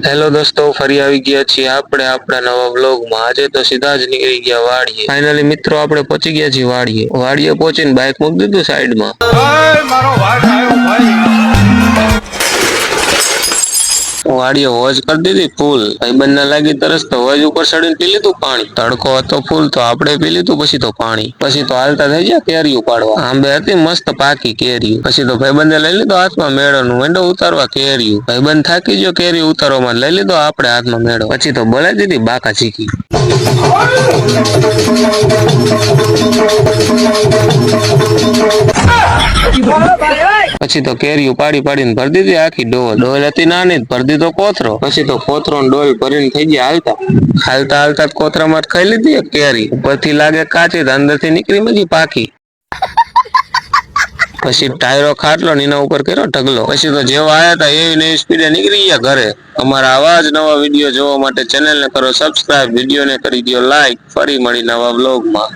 Hello દોસ્તો, ફરી આવી ગયા છીએ આપણે આપણા નવા વ્લોગમાં। આજે તો સીધા જ નીકળી ગયા વાડીએ। ફાઇનલી મિત્રો આપણે પહોંચી ગયા છીએ વાડીએ પહોંચીને બાઇક મૂકી દીધું સાઈડમાં। મારો ભાઈ આવ્યો ભાઈ। વાડીએ હોજ કરી દીધી ફૂલ। ભાઈબંધ ને લાગી તરસ તો હોજ ઉપર ચડીને પી લીધું પાણી। તડકો હતો ફૂલ તો આપણે પી લીધું પછી તો પાણી। પછી તો હાલતા થઈ ગયા કેરી ઉપાડવા। આંબે હતી મસ્ત પાકી કેરી। પછી તો ભાઈબંધે લઈ લીધો હાથમાં મેળોનું મેંડો ઉતારવા કેરી। ભાઈબંધ થાકી ગયો કેરી ઉતારવામાં, લઈ લીધો આપણે હાથમાં મેળો। પછી તો બોલાવી દીધી બાકા ચીકી। પછી તો કેરીઓ પાડી પાડીને ભરી દીધી આખી ડોલ હતી નાની, ભરી દીધો કોથરો। પછી તો કોથરો ને ડોલ ભરીને થઈ ગયા હાલતા હાલતા કોથરામાં ખાઈ લીધી એક કેરી। ઉપરથી લાગે કાચી, અંદર થી નીકળી બધી પાકી। પછી ટાયરો ખાટલો ને એના ઉપર કર્યો ઢગલો। પછી તો જેવા આયા હતા એવી સ્પીડે નીકળી ગયા ઘરે। અમારા આવા જ નવા વિડીયો જોવા માટે ચેનલ ને કરો સબસ્ક્રાઇબ, વિડીયો ને કરી દો લાઈક। ફરી મળી નવા વ્લોગમાં।